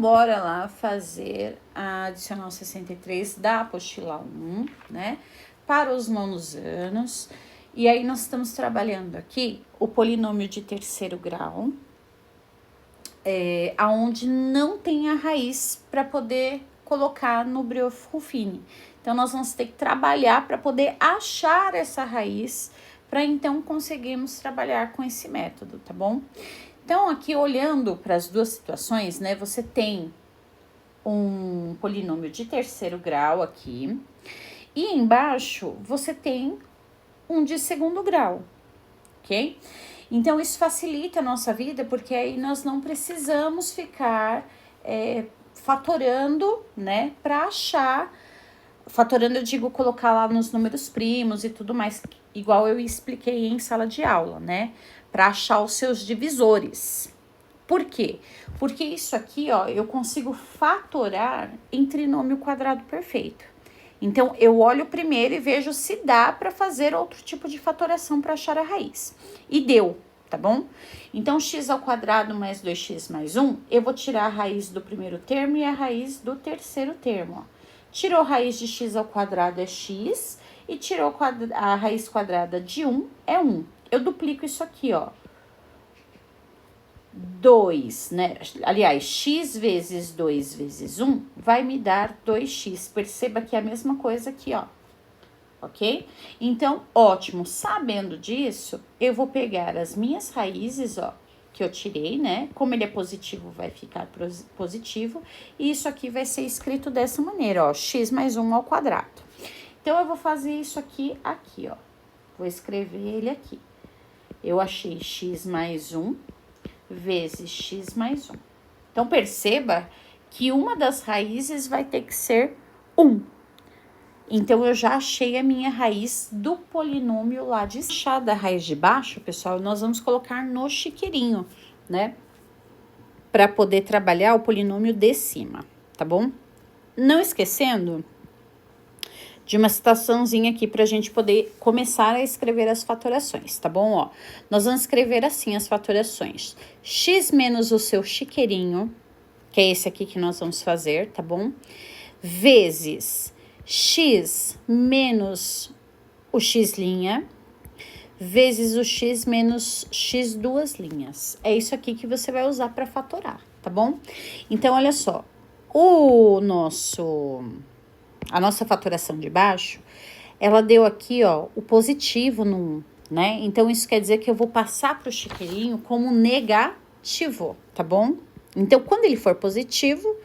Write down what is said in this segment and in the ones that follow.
bora lá fazer a adicional 63 da apostila 1, né? Para os nonos anos. E aí, nós estamos trabalhando aqui o polinômio de terceiro grau, aonde não tem a raiz para poder colocar no Brioff-Ruffini. Então, nós vamos ter que trabalhar para poder achar essa raiz, para então conseguirmos trabalhar com esse método, tá bom? Então, aqui olhando para as duas situações, né, você tem um polinômio de terceiro grau aqui, e embaixo você tem um de segundo grau, ok? Então, isso facilita a nossa vida, porque aí nós não precisamos ficar fatorando, né, para achar. Fatorando, eu digo, colocar lá nos números primos e tudo mais, igual eu expliquei em sala de aula, né? Para achar os seus divisores. Por quê? Porque isso aqui, ó, eu consigo fatorar em trinômio quadrado perfeito. Então, eu olho primeiro e vejo se dá para fazer outro tipo de fatoração para achar a raiz. E deu, tá bom? Então, x ao quadrado mais 2x mais 1, eu vou tirar a raiz do primeiro termo e a raiz do terceiro termo, ó. Tirou a raiz de x ao quadrado é x, e tirou a raiz quadrada de 1 é 1. Eu duplico isso aqui, ó. 2, né? Aliás, x vezes 2 vezes 1 vai me dar 2x. Perceba que é a mesma coisa aqui, ó. Ok? Então, ótimo. Sabendo disso, eu vou pegar as minhas raízes, ó, que eu tirei, né? Como ele é positivo, vai ficar positivo. E isso aqui vai ser escrito dessa maneira, ó. X mais 1 ao quadrado. Então, eu vou fazer isso aqui, ó. Vou escrever ele aqui. Eu achei x mais 1 vezes x mais 1. Então, perceba que uma das raízes vai ter que ser 1. Então, eu já achei a minha raiz do polinômio lá de cima. Da raiz de baixo, pessoal, nós vamos colocar no chiqueirinho, né? Para poder trabalhar o polinômio de cima, tá bom? Não esquecendo de uma citaçãozinha aqui para a gente poder começar a escrever as fatorações, tá bom? Ó, nós vamos escrever assim as fatorações. X menos o seu chiqueirinho, que é esse aqui que nós vamos fazer, tá bom? Vezes x menos o x', vezes o x menos x duas linhas. É isso aqui que você vai usar para fatorar, tá bom? Então, olha só, a nossa fatoração de baixo, ela deu aqui, ó, o positivo no 1, né? Então, isso quer dizer que eu vou passar para o chiqueirinho como negativo, tá bom? Então, quando ele for positivo,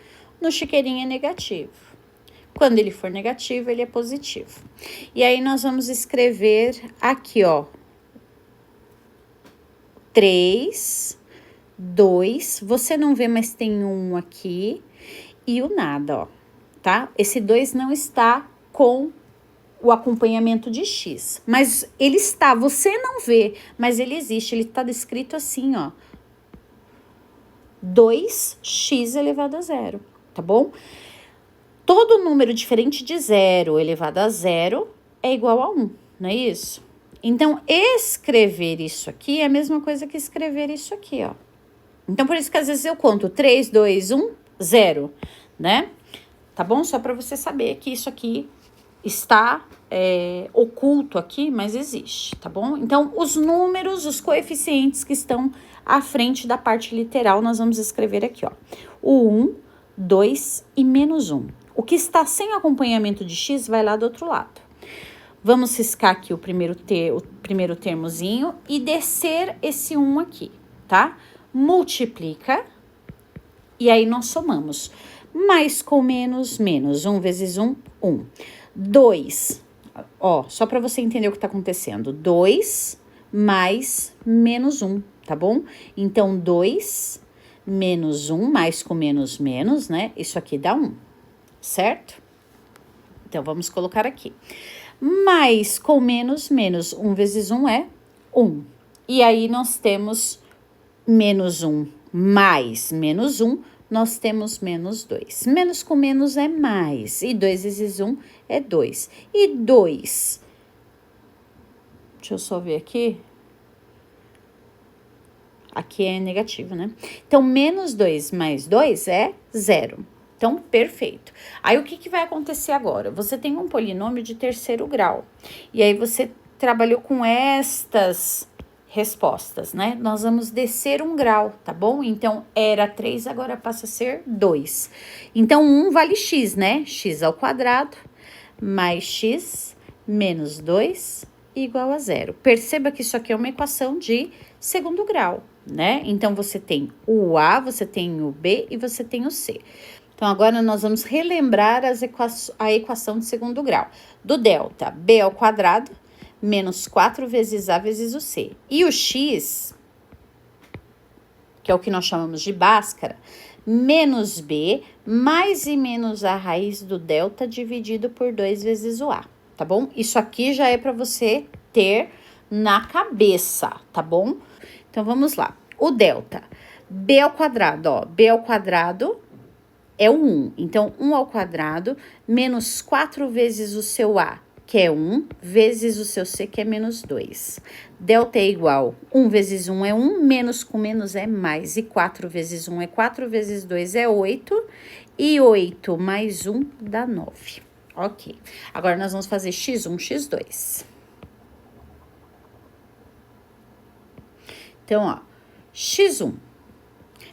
no chiqueirinho é negativo. Quando ele for negativo, ele é positivo. E aí, nós vamos escrever aqui, ó, 3, 2, você não vê, mas tem 1 aqui, e o nada, ó, tá? Esse 2 não está com o acompanhamento de x, mas ele está, você não vê, mas ele existe, ele está descrito assim, ó, 2x elevado a 0, tá bom? Todo número diferente de 0 elevado a 0 é igual a 1, não é isso? Então, escrever isso aqui é a mesma coisa que escrever isso aqui, ó. Então, por isso que às vezes eu conto 3, 2, 1, 0, né? Tá bom? Só para você saber que isso aqui está oculto aqui, mas existe, tá bom? Então, os números, os coeficientes que estão à frente da parte literal, nós vamos escrever aqui, ó. O 1, 2 e menos 1. O que está sem acompanhamento de x vai lá do outro lado. Vamos riscar aqui o primeiro termozinho e descer esse 1 aqui, tá? Multiplica e aí nós somamos. Mais com menos, menos. 1 vezes 1, 1. 2, ó, só para você entender o que tá acontecendo. 2 mais menos 1, tá bom? Então, 2 menos 1, mais com menos, menos, né? Isso aqui dá 1, certo? Então, vamos colocar aqui. Mais com menos, menos. 1 vezes 1 é 1. E aí, nós temos menos 1 mais menos 1, nós temos menos 2. Menos com menos é mais. E 2 vezes 1 é 2. E 2, deixa eu só ver aqui. Aqui é negativo, né? Então, menos 2 mais 2 é 0. Então, perfeito. Aí, o que vai acontecer agora? Você tem um polinômio de terceiro grau. E aí, você trabalhou com estas respostas, né? Nós vamos descer um grau, tá bom? Então, era 3, agora passa a ser 2. Então, 1 vale x, né? X ao quadrado mais x menos 2 igual a 0. Perceba que isso aqui é uma equação de segundo grau, né? Então, você tem o A, você tem o B e você tem o C. Então, agora nós vamos relembrar a equação de segundo grau. Do delta, B ao quadrado, menos 4 vezes A vezes o C. E o x, que é o que nós chamamos de Bhaskara, menos B, mais e menos a raiz do delta dividido por 2 vezes o A, tá bom? Isso aqui já é para você ter na cabeça, tá bom? Então, vamos lá. O delta, B ao quadrado, ó, B ao quadrado é o 1. Então, 1 ao quadrado, menos 4 vezes o seu A, que é 1, vezes o seu C, que é menos 2. Delta é igual, 1 vezes 1 é 1, menos com menos é mais. E 4 vezes 1 é 4, vezes 2 é 8. E 8 mais 1 dá 9. Ok. Agora, nós vamos fazer x1, x2. Então, ó, x1.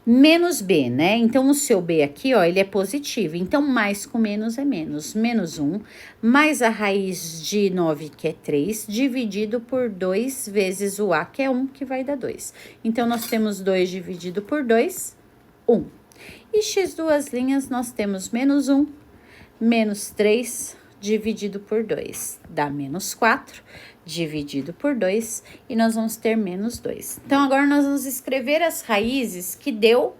Menos B, né? Então, o seu B aqui, ó, ele é positivo. Então, mais com menos é menos. Menos 1, mais a raiz de 9, que é 3, dividido por 2 vezes o A, que é 1, que vai dar 2. Então, nós temos 2 dividido por 2, 1. E x duas linhas, nós temos menos 1, menos 3, dividido por 2, dá menos 4, dividido por 2, e nós vamos ter menos 2. Então, agora nós vamos escrever as raízes que deu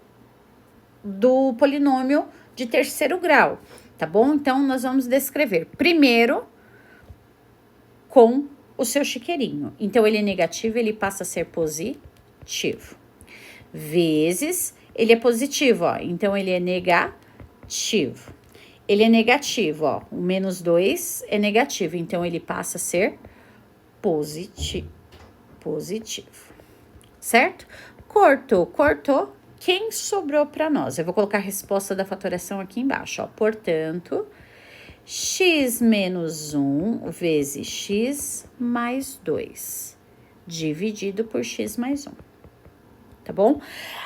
do polinômio de terceiro grau, tá bom? Então, nós vamos descrever primeiro com o seu chiqueirinho. Então, ele é negativo, ele passa a ser positivo. Vezes, ele é positivo, ó, então ele é negativo. Ele é negativo, ó, o menos 2 é negativo, então ele passa a ser positivo, certo? Cortou, quem sobrou para nós? Eu vou colocar a resposta da fatoração aqui embaixo, ó. Portanto, x menos 1 vezes x mais 2, dividido por x mais 1, tá bom?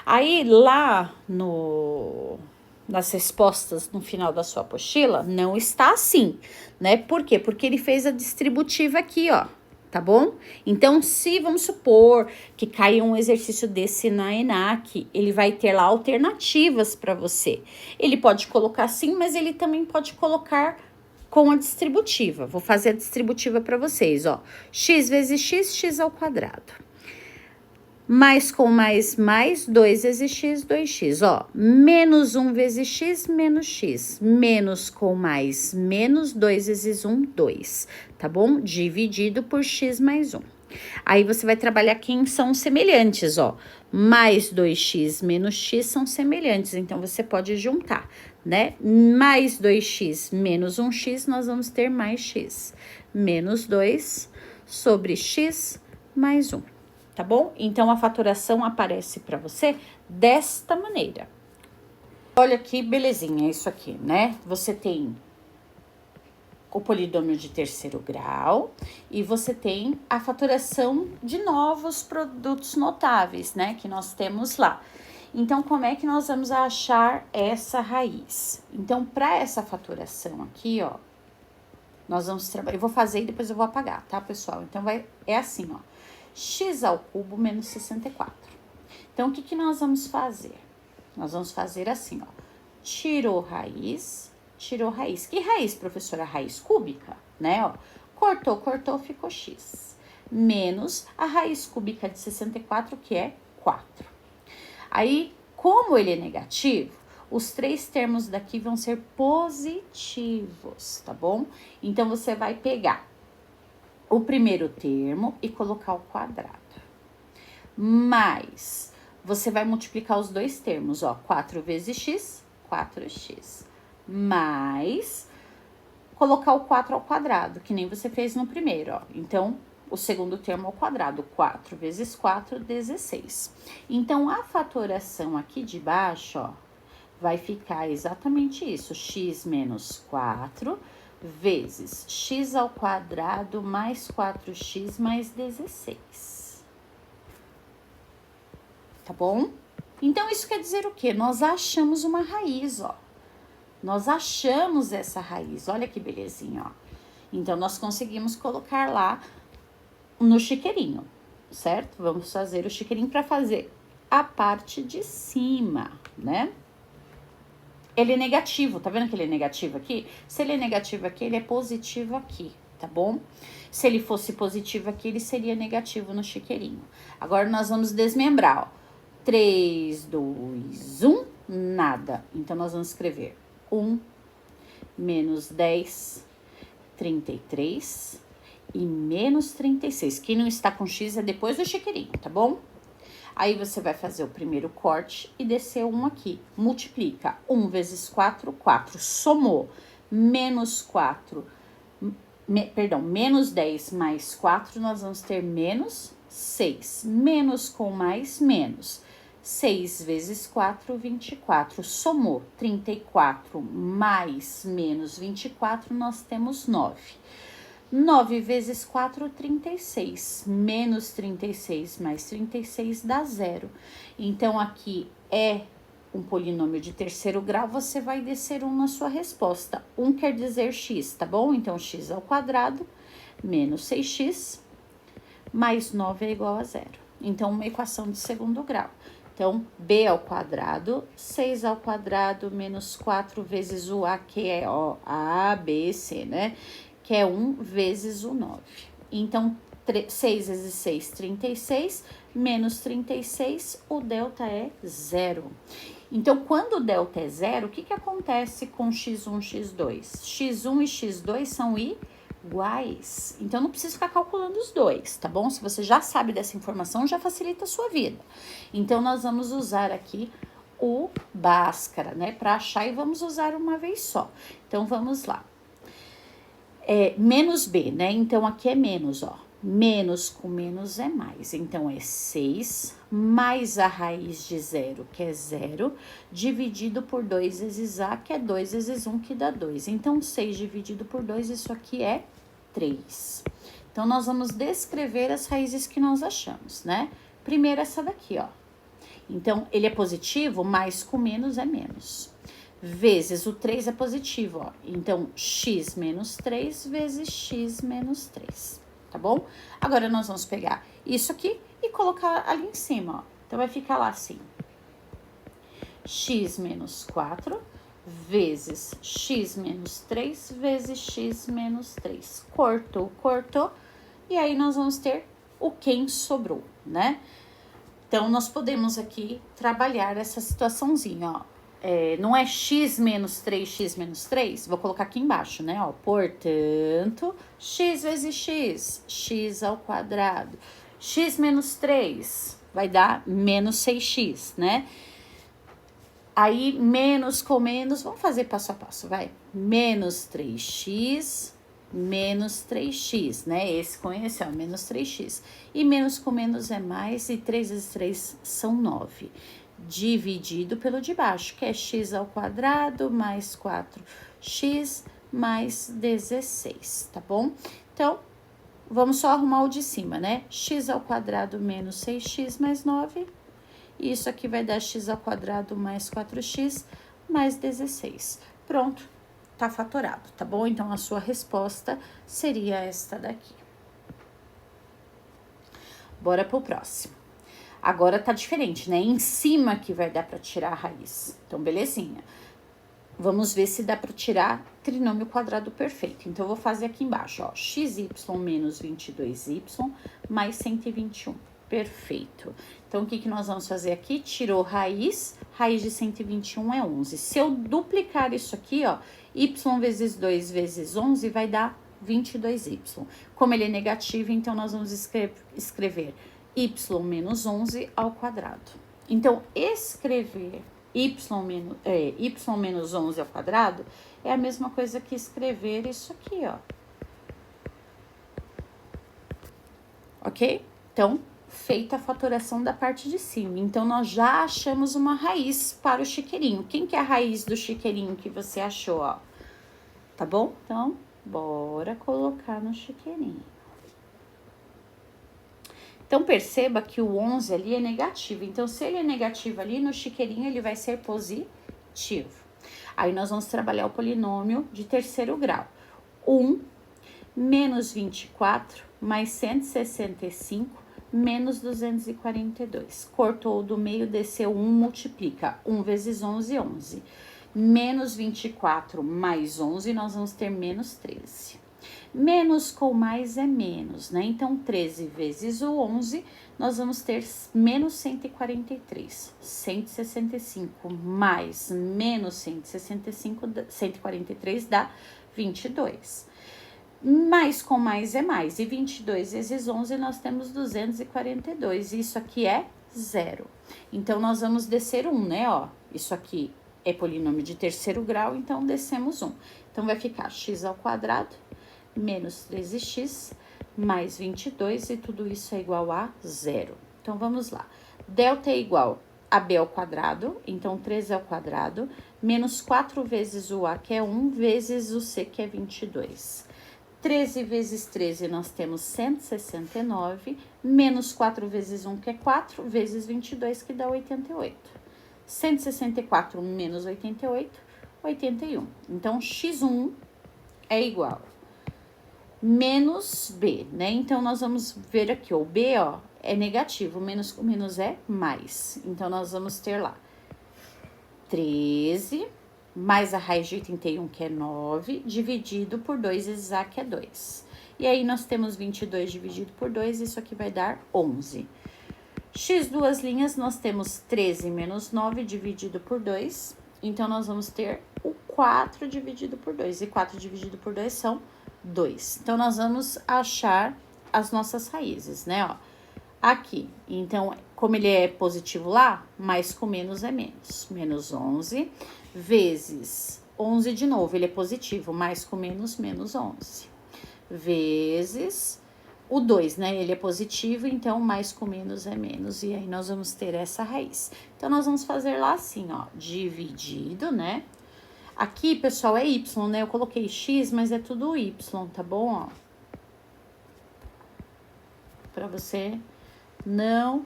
Aí, lá nas respostas no final da sua apostila, não está assim, né? Por quê? Porque ele fez a distributiva aqui, ó, tá bom? Então, se vamos supor que caia um exercício desse na ENAC, ele vai ter lá alternativas para você. Ele pode colocar assim, mas ele também pode colocar com a distributiva. Vou fazer a distributiva para vocês, ó. X vezes x, x ao quadrado. Mais com mais, 2 vezes x, 2x, ó. Menos 1 vezes x, menos x. Menos com mais, menos 2 vezes 1, 2. Tá bom? Dividido por x mais 1. Aí, você vai trabalhar quem são semelhantes, ó. Mais 2x menos x são semelhantes, então, você pode juntar, né? Mais 2x menos 1x, nós vamos ter mais x. Menos 2 sobre x mais 1. Tá bom? Então, a fatoração aparece para você desta maneira. Olha que belezinha isso aqui, né? Você tem o polinômio de terceiro grau e você tem a fatoração de novos produtos notáveis, né? Que nós temos lá. Então, como é que nós vamos achar essa raiz? Então, para essa fatoração aqui, ó, nós vamos trabalhar. Eu vou fazer e depois eu vou apagar, tá, pessoal? Então, é assim, ó. X ao cubo menos 64. Então, o que nós vamos fazer? Nós vamos fazer assim, ó. Tirou raiz. Que raiz, professora? Raiz cúbica, né, ó. Cortou, ficou x. Menos a raiz cúbica de 64, que é 4. Aí, como ele é negativo, os 3 termos daqui vão ser positivos, tá bom? Então, você vai pegar o primeiro termo e colocar o quadrado. Mas, você vai multiplicar os dois termos, ó. 4 vezes x, 4x. Mais, colocar o 4 ao quadrado, que nem você fez no primeiro, ó. Então, o segundo termo ao quadrado. 4 vezes 4, 16. Então, a fatoração aqui de baixo, ó, vai ficar exatamente isso. X menos 4 vezes x ao quadrado mais 4x mais 16. Tá bom? Então, isso quer dizer o quê? Nós achamos uma raiz, ó. Nós achamos essa raiz. Olha que belezinha, ó. Então, nós conseguimos colocar lá no chiqueirinho, certo? Vamos fazer o chiqueirinho para fazer a parte de cima, né? Ele é negativo, tá vendo que ele é negativo aqui? Se ele é negativo aqui, ele é positivo aqui, tá bom? Se ele fosse positivo aqui, ele seria negativo no chiqueirinho. Agora, nós vamos desmembrar, ó. 3, 2, 1, nada. Então, nós vamos escrever 1 menos 10, 33 e menos 36. Quem não está com x é depois do chiqueirinho, tá bom? Aí, você vai fazer o primeiro corte e descer 1 aqui. Multiplica 1 vezes 4, 4. Somou. Menos 4, menos 10 mais 4, nós vamos ter menos 6. Menos com mais, menos. 6 vezes 4, 24. Somou 34 mais menos 24, nós temos 9. 9 vezes 4, 36. Menos 36 mais 36 dá 0. Então, aqui é um polinômio de terceiro grau, você vai descer 1 na sua resposta. 1 quer dizer x, tá bom? Então, x ao quadrado menos 6x mais 9 é igual a 0. Então, uma equação de segundo grau. Então, b ao quadrado, 6 ao quadrado, menos 4 vezes o a, que é ó, a, b, c, né? Que é 1 vezes o 9. Então, 6 vezes 6, 36, menos 36, o delta é 0. Então, quando o delta é 0, o que acontece com x1, x2? x1 e x2 são iguais. Então, não precisa ficar calculando os dois, tá bom? Se você já sabe dessa informação, já facilita a sua vida. Então, nós vamos usar aqui o Bhaskara, né? Para achar e vamos usar uma vez só. Então, vamos lá. Menos b, né? Então, aqui é menos, ó. Menos com menos é mais. Então, é 6 mais a raiz de 0, que é 0, dividido por 2 vezes a, que é 2 vezes 1, que dá 2. Então, 6 dividido por 2, isso aqui é 3. Então, nós vamos descrever as raízes que nós achamos, né? Primeiro, essa daqui, ó. Então, ele é positivo, mais com menos é menos. Vezes o 3 é positivo, ó. Então, x menos 3 vezes x menos 3, tá bom? Agora, nós vamos pegar isso aqui e colocar ali em cima, ó. Então, vai ficar lá assim. X menos 4 vezes x menos 3 vezes x menos 3. Cortou, cortou. E aí, nós vamos ter o quem sobrou, né? Então, nós podemos aqui trabalhar essa situaçãozinha, ó. Não é x menos 3, x menos 3? Vou colocar aqui embaixo, né? Ó, portanto, x vezes x, x ao quadrado. X menos 3 vai dar menos 6x, né? Aí, menos com menos, vamos fazer passo a passo, vai. Menos 3x, menos 3x, né? Esse com esse, ó, menos 3x. E menos com menos é mais, e 3 vezes 3 são 9. Dividido pelo de baixo, que é x ao quadrado mais 4x mais 16, tá bom? Então, vamos só arrumar o de cima, né? X ao quadrado menos 6x mais 9. E isso aqui vai dar x ao quadrado mais 4x mais 16. Pronto, tá fatorado, tá bom? Então, a sua resposta seria esta daqui. Bora pro próximo. Agora tá diferente, né? Em cima que vai dar para tirar a raiz. Então, belezinha. Vamos ver se dá para tirar trinômio quadrado perfeito. Então, eu vou fazer aqui embaixo, ó. Xy menos 22y mais 121. Perfeito. Então, o que nós vamos fazer aqui? Tirou raiz. Raiz de 121 é 11. Se eu duplicar isso aqui, ó, y vezes 2 vezes 11 vai dar 22y. Como ele é negativo, então, nós vamos escrever y menos 11 ao quadrado. Então, escrever y menos 11 ao quadrado é a mesma coisa que escrever isso aqui, ó. ok? Então, feita a fatoração da parte de cima. Então, nós já achamos uma raiz para o chiqueirinho. Quem que é a raiz do chiqueirinho que você achou, ó? Tá bom? Então, bora colocar no chiqueirinho. Então, perceba que o 11 ali é negativo. Então, se ele é negativo ali, no chiqueirinho ele vai ser positivo. Aí, nós vamos trabalhar o polinômio de terceiro grau. 1 menos 24 mais 165 menos 242. Cortou do meio, desceu 1, multiplica. 1 vezes 11, 11. Menos 24 mais 11, nós vamos ter menos 13. Menos com mais é menos, né? Então, 13 vezes o 11, nós vamos ter menos 143. 165 mais menos 165, 143 dá 22. Mais com mais é mais. E 22 vezes 11, nós temos 242. Isso aqui é zero. Então, nós vamos descer 1, né? Ó, isso aqui é polinômio de terceiro grau, então descemos 1. Então, vai ficar x ao quadrado menos 13x mais 22, e tudo isso é igual a zero. Então, vamos lá. Delta é igual a b ao quadrado, então 13 ao quadrado, menos 4 vezes o a, que é 1, vezes o c, que é 22. 13 vezes 13, nós temos 169, menos 4 vezes 1, que é 4, vezes 22, que dá 88. 164 menos 88, 81. Então, x1 é igual menos b, né? Então, nós vamos ver aqui, o b, ó, é negativo, menos com menos é mais. Então, nós vamos ter lá 13, mais a raiz de 81, que é 9, dividido por 2 vezes a, que é 2. E aí, nós temos 22 dividido por 2, isso aqui vai dar 11. X duas linhas, nós temos 13 menos 9 dividido por 2. Então, nós vamos ter o 4 dividido por 2. E 4 dividido por 2 são 2. Então, nós vamos achar as nossas raízes, né? Ó, aqui. Então, como ele é positivo lá, mais com menos é menos. Menos 11 vezes 11 de novo, ele é positivo. Mais com menos, menos 11. Vezes o 2, né? Ele é positivo, então mais com menos é menos. E aí, nós vamos ter essa raiz. Então, nós vamos fazer lá assim, ó. Dividido, né? Aqui, pessoal, é y, né? Eu coloquei x, mas é tudo y, tá bom? Ó. Pra você não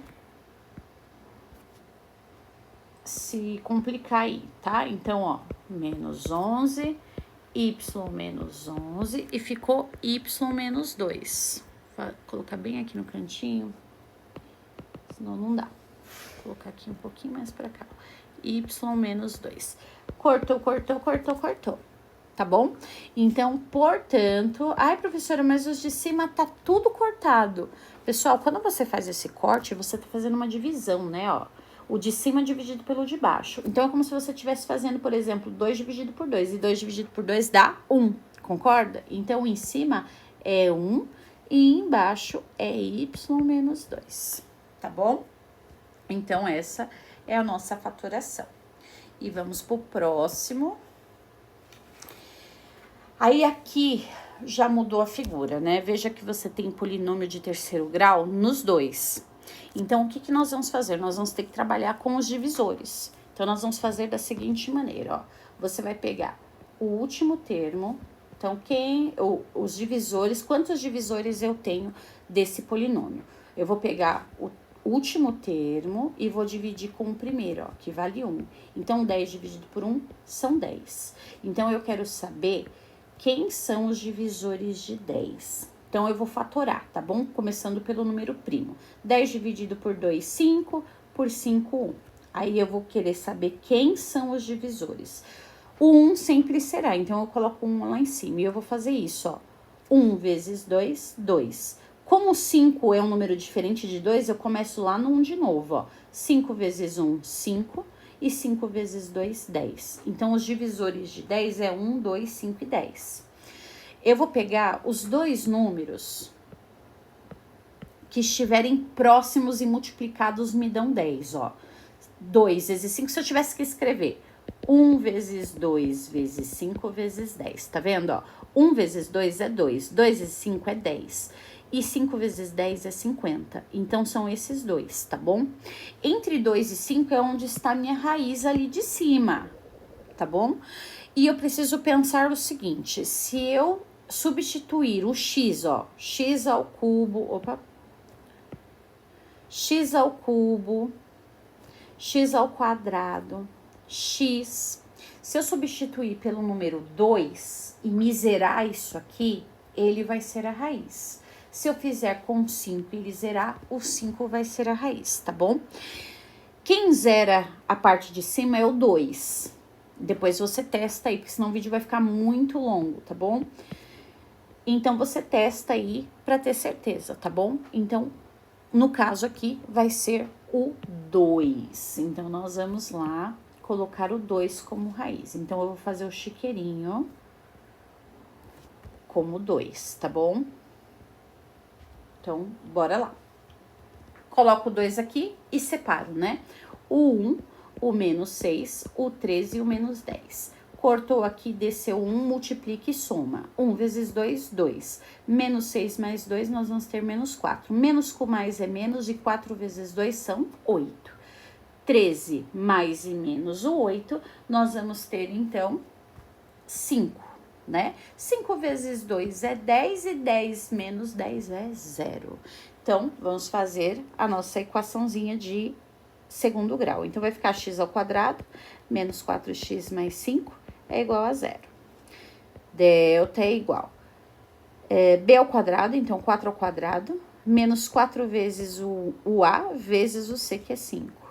se complicar aí, tá? Então, ó, menos 11, y menos 11, e ficou y menos 2. Vou colocar bem aqui no cantinho, senão não dá. Vou colocar aqui um pouquinho mais pra cá. Y menos 2. Cortou, cortou, cortou, cortou. Tá bom? Então, portanto... Ai, professora, mas os de cima tá tudo cortado. Pessoal, quando você faz esse corte, você tá fazendo uma divisão, né, ó. O de cima dividido pelo de baixo. Então, é como se você estivesse fazendo, por exemplo, 2 dividido por 2. E 2 dividido por 2 dá 1, concorda? Então, em cima é 1 e embaixo é y menos 2, tá bom? Então, essa é a nossa fatoração. E vamos pro próximo. Aí, aqui já mudou a figura, né? Veja que você tem polinômio de terceiro grau nos dois. Então, o que que nós vamos fazer? Nós vamos ter que trabalhar com os divisores. Então, nós vamos fazer da seguinte maneira, ó. Você vai pegar o último termo. Então, os divisores, quantos divisores eu tenho desse polinômio? Eu vou pegar o último termo e vou dividir com o primeiro, ó, que vale 1. Então, 10 dividido por 1 são 10. Então, eu quero saber quem são os divisores de 10. Então, eu vou fatorar, tá bom? Começando pelo número primo. 10 dividido por 2, 5. Por 5, 1. Aí, eu vou querer saber quem são os divisores. O 1 sempre será, então, eu coloco 1 lá em cima. E eu vou fazer isso, ó. 1 vezes 2, 2. Como 5 é um número diferente de 2, eu começo lá no 1 de novo, ó. 5 vezes 1, 5. E 5 vezes 2, 10. Então, os divisores de 10 é 1, 2, 5 e 10. Eu vou pegar os dois números que estiverem próximos e multiplicados me dão 10, ó. 2 vezes 5, se eu tivesse que escrever 1 vezes 2 vezes 5 vezes 10, tá vendo, ó? 1 vezes 2 é 2, 2 vezes 5 é 10. e 5 vezes 10 é 50. Então, são esses dois, tá bom? Entre 2 e 5 é onde está a minha raiz ali de cima, tá bom? E eu preciso pensar o seguinte, se eu substituir o x, ó, x ao cubo, x ao cubo, x ao quadrado, x. Se eu substituir pelo número 2 e me zerar isso aqui, ele vai ser a raiz. Se eu fizer com 5 e ele zerar, o 5 vai ser a raiz, tá bom? Quem zera a parte de cima é o 2. Depois você testa aí, porque senão o vídeo vai ficar muito longo, tá bom? Então, você testa aí pra ter certeza, tá bom? Então, no caso aqui, vai ser o 2. Então, nós vamos lá colocar o 2 como raiz. Então, eu vou fazer o chiqueirinho como 2, tá bom? Então, bora lá. Coloco o 2 aqui e separo, né? O 1, o menos 6, o 13 e o menos 10. Cortou aqui, desceu 1, multiplica e soma. 1 vezes 2, 2. Menos 6 mais 2, nós vamos ter menos 4. Menos com mais é menos e 4 vezes 2 são 8. 13 mais e menos o 8, nós vamos ter, então, 5, né? 5 vezes 2 é 10 e 10 menos 10 é 0. Então, vamos fazer a nossa equaçãozinha de segundo grau. Então, vai ficar x ao quadrado menos 4x mais 5 é igual a 0. Delta é igual b ao quadrado, então 4 ao quadrado, menos 4 vezes o a vezes o c, que é 5.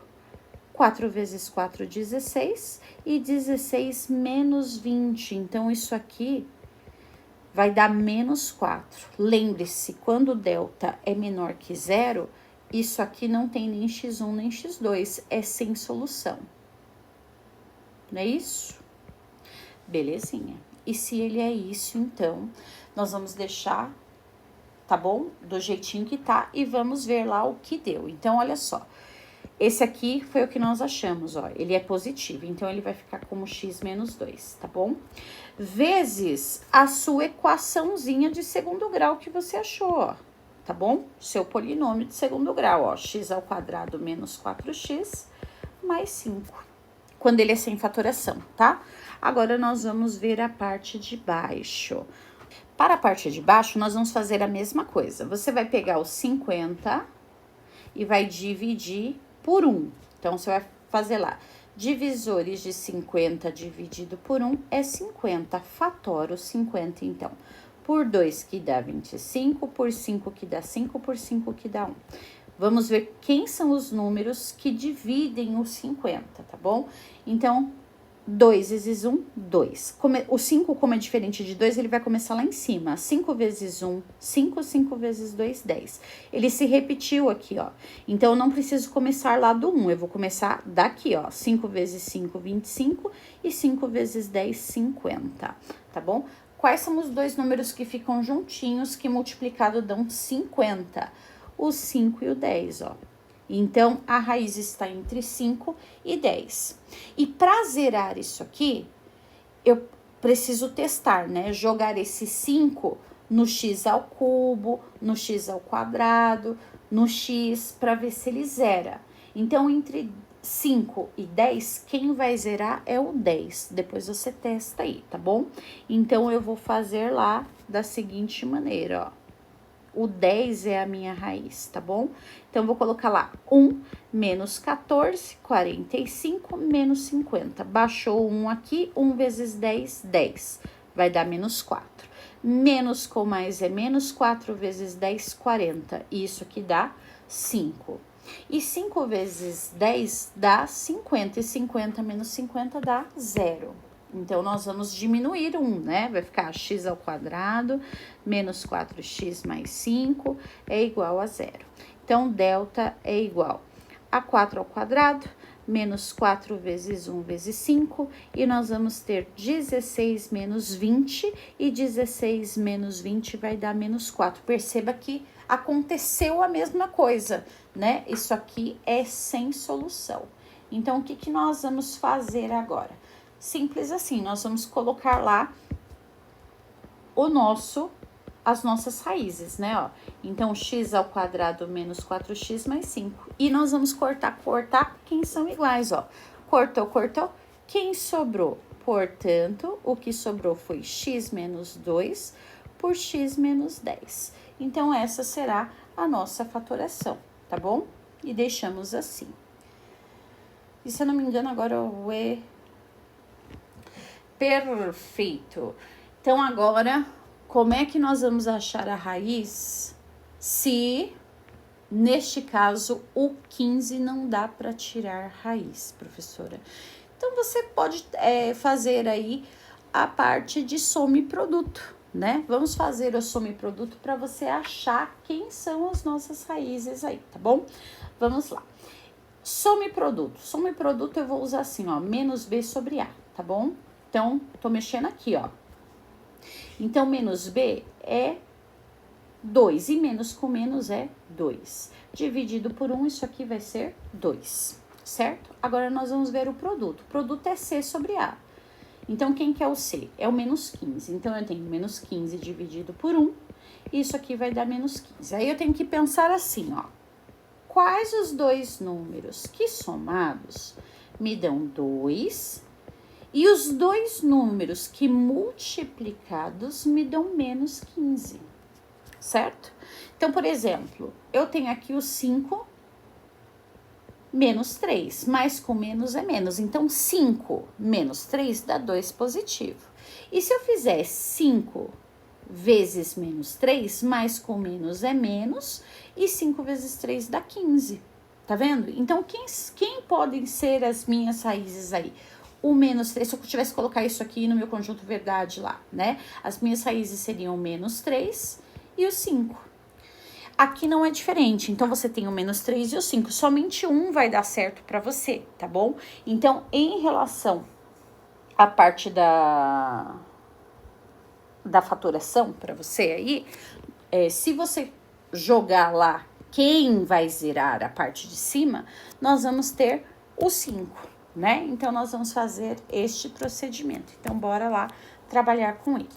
4 vezes 4, 16, e 16 menos 20. Então, isso aqui vai dar menos 4. Lembre-se, quando o delta é menor que 0, isso aqui não tem nem x1 nem x2, é sem solução. Não é isso? Belezinha. E se ele é isso, então, nós vamos deixar, tá bom? Do jeitinho que tá e vamos ver lá o que deu. Então, olha só. Esse aqui foi o que nós achamos, ó, ele é positivo, então ele vai ficar como x menos 2, tá bom? Vezes a sua equaçãozinha de segundo grau que você achou, ó, tá bom? Seu polinômio de segundo grau, ó, x ao quadrado menos 4x mais 5, quando ele é sem fatoração, tá? Agora, nós vamos ver a parte de baixo. Para a parte de baixo, nós vamos fazer a mesma coisa. Você vai pegar os 50 e vai dividir por 1. Então, você vai fazer lá, divisores de 50 dividido por 1 é 50, fatora o 50, então. Por 2 que dá 25, por 5 que dá 5, por 5 que dá 1. Vamos ver quem são os números que dividem o 50, tá bom? Então, 2 vezes 1, 2. O 5, como é diferente de 2, ele vai começar lá em cima. 5 vezes 1, 5. 5 vezes 2, 10. Ele se repetiu aqui, ó. Então, eu não preciso começar lá do 1. Eu vou começar daqui, ó. 5 vezes 5, 25. E 5 vezes 10, 50. Tá bom? Quais são os dois números que ficam juntinhos, que multiplicado dão 50? O 5 e o 10, ó. Então, a raiz está entre 5 e 10. E para zerar isso aqui, eu preciso testar, né? Jogar esse 5 no x ao cubo, no x ao quadrado, no x, para ver se ele zera. Então, entre 5 e 10, quem vai zerar é o 10. Depois você testa aí, tá bom? Então, eu vou fazer lá da seguinte maneira, ó. O 10 é a minha raiz, tá bom? Então, vou colocar lá 1 menos 14, 45, menos 50. Baixou 1 aqui, 1 vezes 10, 10. Vai dar menos 4. Menos com mais é menos 4 vezes 10, 40. Isso aqui dá 5. E 5 vezes 10 dá 50. E 50 menos 50 dá 0. Então, nós vamos diminuir 1, né? Vai ficar x ao quadrado menos 4x mais 5 é igual a 0. Então, delta é igual a 4 ao quadrado menos 4 vezes 1 vezes 5. E nós vamos ter 16 menos 20. E 16 menos 20 vai dar menos 4. Perceba que aconteceu a mesma coisa, né? Isso aqui é sem solução. Então, o que que nós vamos fazer agora? Simples assim, nós vamos colocar lá o nosso as nossas raízes, né, ó. Então, x ao quadrado menos 4x mais 5. E nós vamos cortar, quem são iguais, ó. Cortou. Quem sobrou? Portanto, o que sobrou foi x menos 2 por x menos 10. Então, essa será a nossa fatoração, tá bom? E deixamos assim. E se eu não me engano, agora o E... Perfeito. Então, agora, como é que nós vamos achar a raiz se, neste caso, o 15 não dá para tirar raiz, professora? Então, você pode fazer aí a parte de soma e produto, né? Vamos fazer o soma e produto para você achar quem são as nossas raízes aí, tá bom? Vamos lá. Soma e produto. Soma e produto eu vou usar assim, ó, menos B sobre A, tá bom? Então, tô mexendo aqui, ó. Então, menos B é 2, e menos com menos é 2. Dividido por 1, isso aqui vai ser 2, certo? Agora, nós vamos ver o produto. O produto é C sobre A. Então, quem que é o C? É o menos 15. Então, eu tenho menos 15 dividido por 1, isso aqui vai dar menos 15. Aí, eu tenho que pensar assim, ó. Quais os dois números que somados me dão 2... E os dois números que multiplicados me dão menos 15, certo? Então, por exemplo, eu tenho aqui o 5 menos 3, mais com menos é menos. Então, 5 menos 3 dá 2 positivo. E se eu fizer 5 vezes menos 3, mais com menos é menos, e 5 vezes 3 dá 15, tá vendo? Então, quem podem ser as minhas raízes aí? O menos 3, se eu tivesse que colocar isso aqui no meu conjunto verdade lá, né? As minhas raízes seriam o menos 3 e o 5. Aqui não é diferente, então você tem o menos 3 e o 5. Somente um vai dar certo para você, tá bom? Então, em relação à parte da fatoração para você aí, se você jogar lá quem vai zerar a parte de cima, nós vamos ter o 5. Né? Então, nós vamos fazer este procedimento. Então, bora lá trabalhar com ele.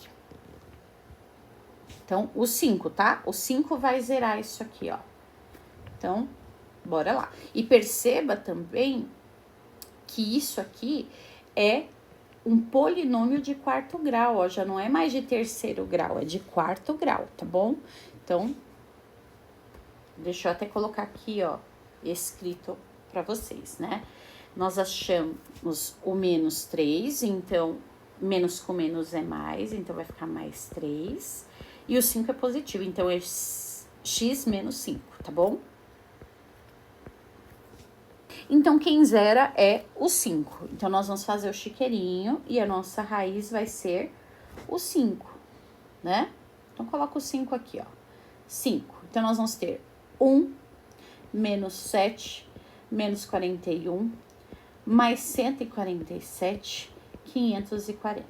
Então, o 5, tá? O 5 vai zerar isso aqui, ó. Então, bora lá. E perceba também que isso aqui é um polinômio de quarto grau, ó. Já não é mais de terceiro grau, é de quarto grau, tá bom? Então, deixa eu até colocar aqui, ó, escrito para vocês, né? Nós achamos o menos 3, então, menos com menos é mais, então vai ficar mais 3. E o 5 é positivo, então é x menos 5, tá bom? Então, quem zera é o 5. Então, nós vamos fazer o chiqueirinho e a nossa raiz vai ser o 5, né? Então, coloca o 5 aqui, ó. 5. Então, nós vamos ter 1 menos 7 menos 41... mais 147, 540.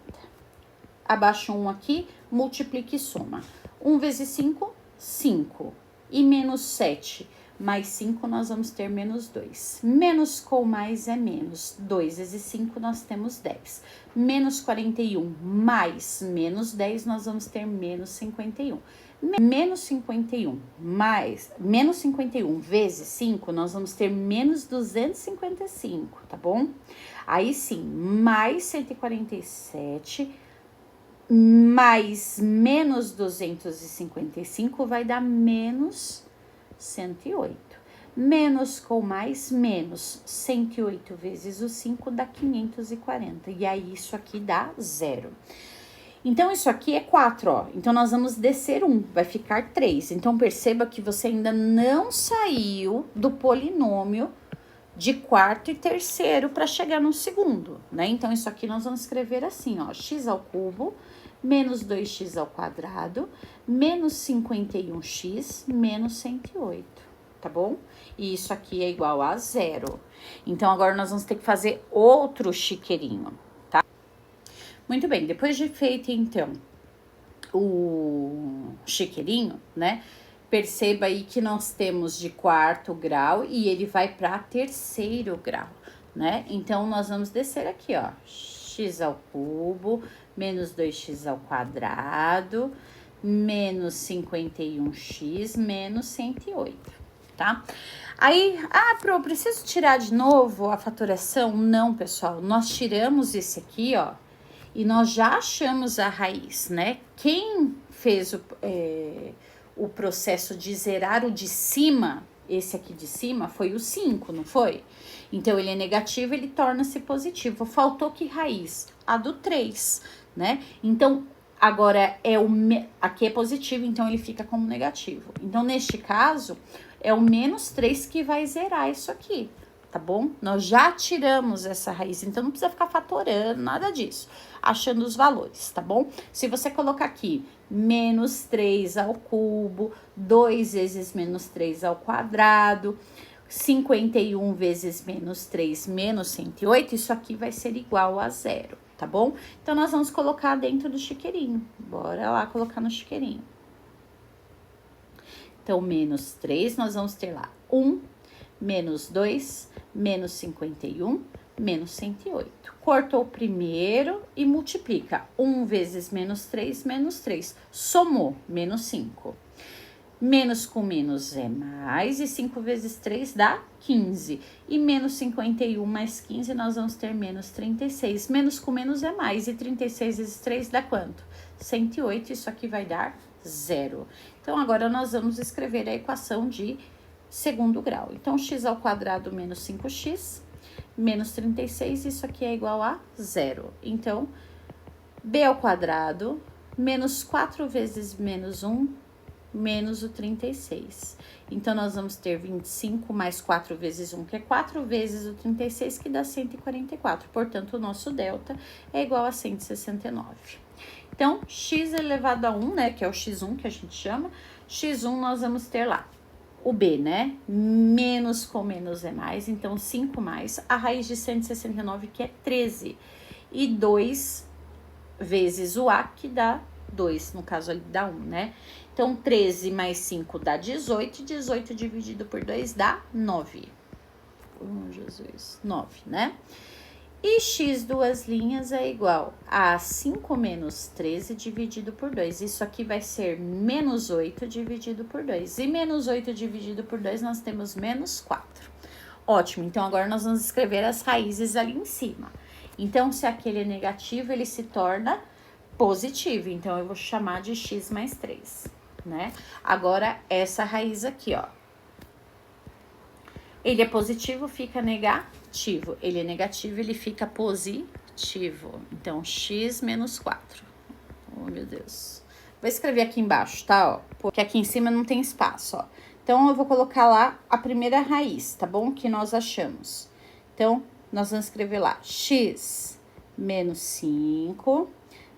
Abaixo 1 aqui, multiplica e soma. 1 vezes 5, 5. E menos 7, mais 5, nós vamos ter menos 2. Menos com mais é menos. 2 vezes 5, nós temos 10. Menos 41 mais menos 10, nós vamos ter menos 51. Menos 51 mais, menos 51 vezes 5, nós vamos ter menos 255, tá bom? Aí sim, mais 147, mais menos 255 vai dar menos 108. Menos com mais, menos 108 vezes o 5 dá 540. E aí, isso aqui dá 0. Então, isso aqui é 4, ó. Então, nós vamos descer 1, vai ficar 3. Então, perceba que você ainda não saiu do polinômio de quarto e terceiro para chegar no segundo, né? Então, isso aqui nós vamos escrever assim, ó. X ao cubo, menos 2x ao quadrado, menos 51x, menos 108, tá bom? E isso aqui é igual a 0. Então, agora nós vamos ter que fazer outro chiqueirinho. Muito bem, depois de feito, então, o chiqueirinho, né? Perceba aí que nós temos de quarto grau e ele vai para terceiro grau, né? Então, nós vamos descer aqui, ó, x ao cubo, menos 2x ao quadrado, menos 51x menos 108, tá? Aí, Pro, preciso tirar de novo a fatoração? Não, pessoal, nós tiramos esse aqui, ó, e nós já achamos a raiz, né? Quem fez o processo de zerar o de cima, esse aqui de cima, foi o 5, não foi? Então, ele é negativo, ele torna-se positivo. Faltou que raiz? A do 3, né? Então, agora, aqui é positivo, então ele fica como negativo. Então, neste caso, é o menos 3 que vai zerar isso aqui, tá bom? Nós já tiramos essa raiz, então não precisa ficar fatorando, nada disso. Achando os valores, tá bom? Se você colocar aqui menos 3 ao cubo, 2 vezes menos 3 ao quadrado, 51 vezes menos 3 menos 108, isso aqui vai ser igual a zero, tá bom? Então, nós vamos colocar dentro do chiqueirinho. Bora lá colocar no chiqueirinho. Então, menos 3, nós vamos ter lá 1, menos 2, menos 51, menos 108. Cortou o primeiro e multiplica. 1 vezes menos 3, menos 3. Somou, menos 5. Menos com menos é mais, e 5 vezes 3 dá 15. E menos 51 mais 15, nós vamos ter menos 36. Menos com menos é mais, e 36 vezes 3 dá quanto? 108, isso aqui vai dar 0. Então, agora nós vamos escrever a equação de segundo grau. Então, x ao quadrado menos 5x, menos 36, isso aqui é igual a 0. Então, b ao quadrado, menos 4 vezes menos 1, menos o 36. Então, nós vamos ter 25 mais 4 vezes 1, que é 4 vezes o 36, que dá 144. Portanto, o nosso delta é igual a 169. Então, x elevado a 1, né, que é o x1 que a gente chama, x1 nós vamos ter lá o b, né, menos com menos é mais, então 5 mais, a raiz de 169, que é 13, e 2 vezes o a, que dá 2, no caso ali dá 1, né? Então, 13 mais 5 dá 18, e 18 dividido por 2 dá 9. Jesus, 9, né? E x duas linhas é igual a 5 menos 13 dividido por 2. Isso aqui vai ser menos 8 dividido por 2. E menos 8 dividido por 2, nós temos menos 4. Ótimo, então agora nós vamos escrever as raízes ali em cima. Então, se aquele é negativo, ele se torna positivo. Então, eu vou chamar de x mais 3, né? Agora, essa raiz aqui, ó. Ele é positivo, fica negativo. Ele é negativo, ele fica positivo. Então, x menos 4. Oh, meu Deus. Vou escrever aqui embaixo, tá? Ó, porque aqui em cima não tem espaço, ó. Então, eu vou colocar lá a primeira raiz, tá bom? Que nós achamos. Então, nós vamos escrever lá x menos 5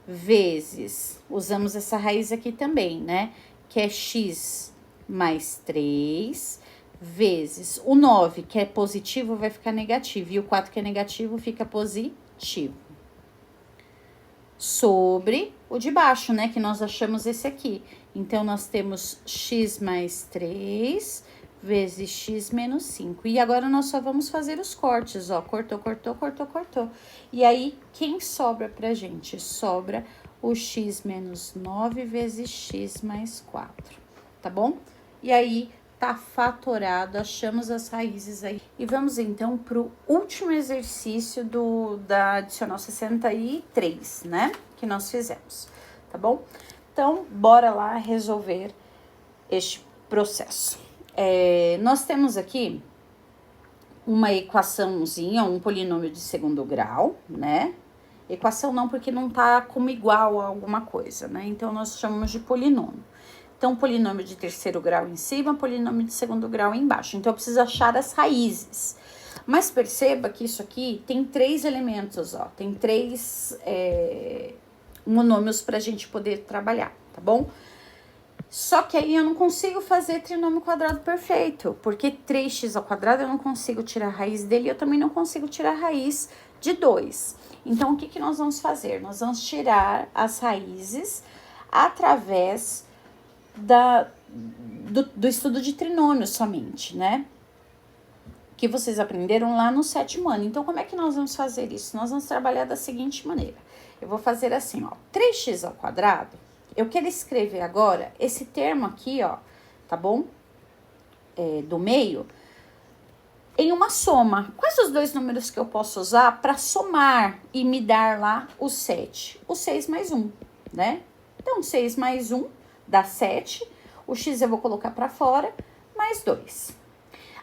vezes... Usamos essa raiz aqui também, né? Que é x mais 3... vezes o 9, que é positivo, vai ficar negativo. E o 4, que é negativo, fica positivo. Sobre o de baixo, né? Que nós achamos esse aqui. Então, nós temos x mais 3 vezes x menos 5. E agora, nós só vamos fazer os cortes, ó. Cortou, cortou, cortou, cortou. E aí, quem sobra pra gente? Sobra o x menos 9 vezes x mais 4. Tá bom? E aí... tá fatorado, achamos as raízes aí. E vamos então pro último exercício da adicional 63, né? Que nós fizemos, tá bom? Então, bora lá resolver este processo. Nós temos aqui uma equaçãozinha, um polinômio de segundo grau, né? Equação não, porque não tá como igual a alguma coisa, né? Então, nós chamamos de polinômio. Então, polinômio de terceiro grau em cima, polinômio de segundo grau embaixo. Então, eu preciso achar as raízes. Mas perceba que isso aqui tem 3 elementos, ó. Tem 3 monômios pra gente poder trabalhar, tá bom? Só que aí eu não consigo fazer trinômio quadrado perfeito, porque 3x ao quadrado eu não consigo tirar a raiz dele e eu também não consigo tirar a raiz de 2. Então, o que que nós vamos fazer? Nós vamos tirar as raízes através do estudo de trinômio somente, né? Que vocês aprenderam lá no 7º ano. Então, como é que nós vamos fazer isso? Nós vamos trabalhar da seguinte maneira. Eu vou fazer assim, ó. 3x ao quadrado, Eu quero escrever agora esse termo aqui, ó, tá bom? Do meio, em uma soma. Quais os dois números que eu posso usar para somar e me dar lá o 7? O 6 mais 1, né? Então, 6 mais 1 dá 7. O x eu vou colocar para fora, mais 2.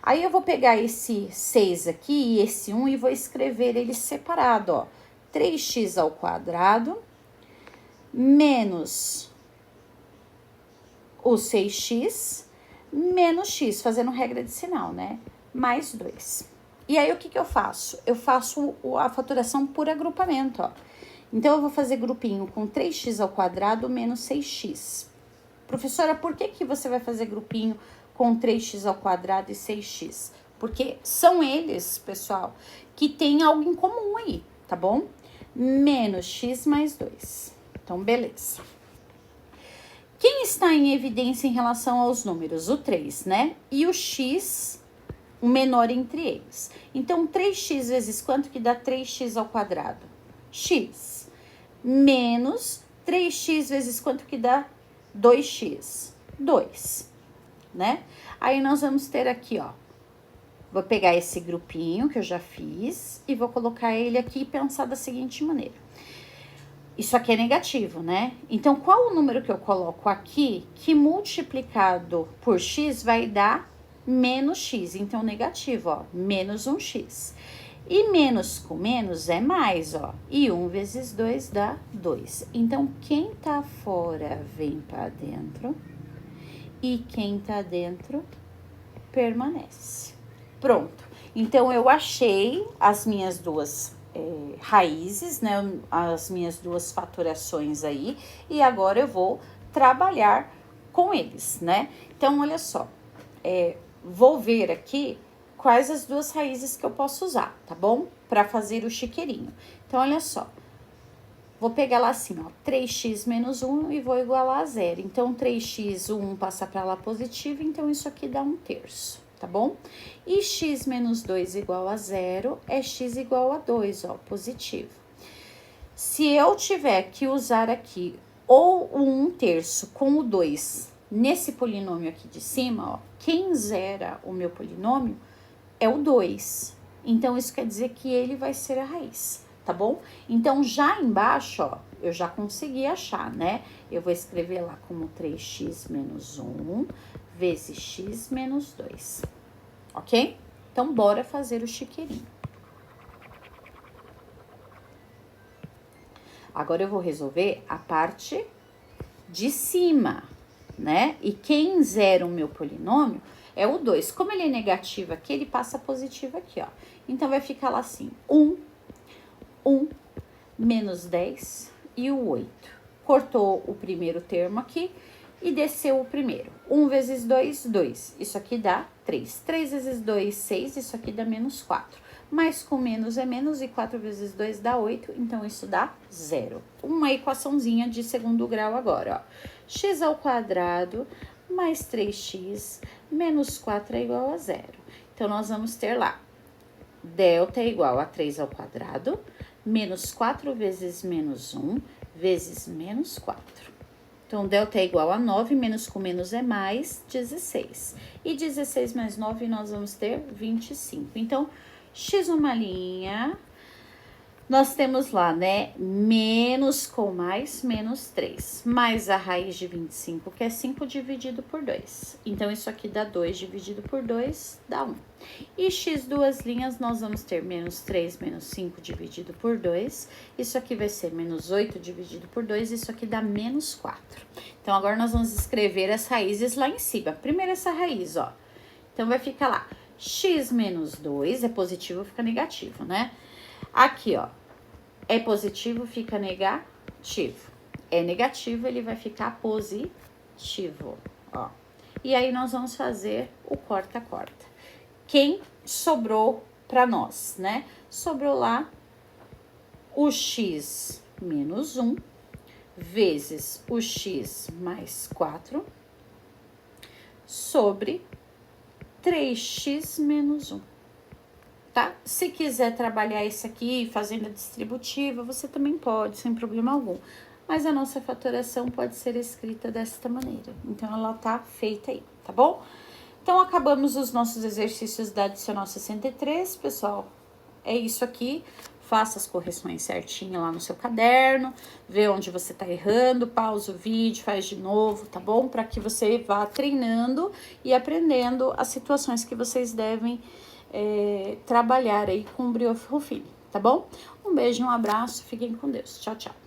Aí, eu vou pegar esse 6 aqui e esse 1 e vou escrever ele separado, ó. 3x ao quadrado menos o 6x menos x, fazendo regra de sinal, né? Mais 2. E aí, o que eu faço? Eu faço a faturação por agrupamento, ó. Então, eu vou fazer grupinho com 3x ao quadrado menos 6x. Professora, por que você vai fazer grupinho com 3x ao quadrado e 6x? Porque são eles, pessoal, que tem algo em comum aí, tá bom? Menos x mais 2. Então, beleza. Quem está em evidência em relação aos números? O 3, né? E o x, o menor entre eles. Então, 3x vezes quanto que dá 3x ao quadrado? X. Menos 3x vezes quanto que dá 2x? 2, né? Aí, nós vamos ter aqui, ó. Vou pegar esse grupinho que eu já fiz e vou colocar ele aqui e pensar da seguinte maneira. Isso aqui é negativo, né? Então, qual o número que eu coloco aqui que multiplicado por x vai dar menos x? Então, negativo, ó, menos 1x. E menos com menos é mais, ó. E 1 vezes 2 dá 2. Então, quem tá fora vem pra dentro. E quem tá dentro permanece. Pronto. Então, eu achei as minhas duas raízes, né, as minhas duas faturações aí, e agora eu vou trabalhar com eles, né? Então, olha só, vou ver aqui quais as duas raízes que eu posso usar, tá bom? Para fazer o chiqueirinho. Então, olha só, vou pegar lá assim, ó, 3x menos 1 e vou igualar a 0. Então, 3x, o 1 passa para lá positivo, então isso aqui dá 1/3. Tá bom? E x menos 2 igual a 0 é x igual a 2, ó, positivo. Se eu tiver que usar aqui ou o 1/3 com o 2 nesse polinômio aqui de cima, ó, quem zera o meu polinômio é o 2. Então, isso quer dizer que ele vai ser a raiz, tá bom? Então, já embaixo, ó, eu já consegui achar, né? Eu vou escrever lá como 3x menos 1 vezes x menos 2, ok? Então, bora fazer o chiqueirinho. Agora, eu vou resolver a parte de cima, né? E quem zera o meu polinômio é o 2. Como ele é negativo aqui, ele passa positivo aqui, ó. Então, vai ficar lá assim, 1, menos 10 e o 8. Cortou o primeiro termo aqui e desceu o primeiro. 1 vezes 2, 2. Isso aqui dá 3. 3 vezes 2, 6. Isso aqui dá menos 4. Mais com menos é menos e 4 vezes 2 dá 8. Então, isso dá 0. Uma equaçãozinha de segundo grau agora, ó. X ao quadrado mais 3x menos 4 é igual a 0. Então, nós vamos ter lá, delta é igual a 3 ao quadrado, menos 4 vezes menos 1, vezes menos 4. Então, delta é igual a 9, menos com menos é mais 16. E 16 mais 9, nós vamos ter 25. Então, x uma linha, nós temos lá, né, menos com mais, menos 3. Mais a raiz de 25, que é 5 dividido por 2. Então, isso aqui dá 2 dividido por 2, dá 1. E x duas linhas, nós vamos ter menos 3 menos 5 dividido por 2. Isso aqui vai ser menos 8 dividido por 2, isso aqui dá menos 4. Então, agora nós vamos escrever as raízes lá em cima. Primeiro essa raiz, ó. Então, vai ficar lá, x menos 2, é positivo, fica negativo, né? Aqui, ó, é positivo, fica negativo. É negativo, ele vai ficar positivo, ó. E aí, nós vamos fazer o corta-corta. Quem sobrou para nós, né? Sobrou lá o x menos 1 vezes o x mais 4 sobre 3x menos 1, tá? Se quiser trabalhar isso aqui fazendo a distributiva, você também pode, sem problema algum. mas a nossa fatoração pode ser escrita desta maneira. Então, ela tá feita aí, tá bom? Então, acabamos os nossos exercícios da adicional 63, pessoal. É isso aqui. Faça as correções certinho lá no seu caderno, vê onde você tá errando, pausa o vídeo, faz de novo, tá bom? Para que você vá treinando e aprendendo as situações que vocês devem trabalhar aí com o Brio Ruffini, tá bom? Um beijo, um abraço, fiquem com Deus. Tchau, tchau.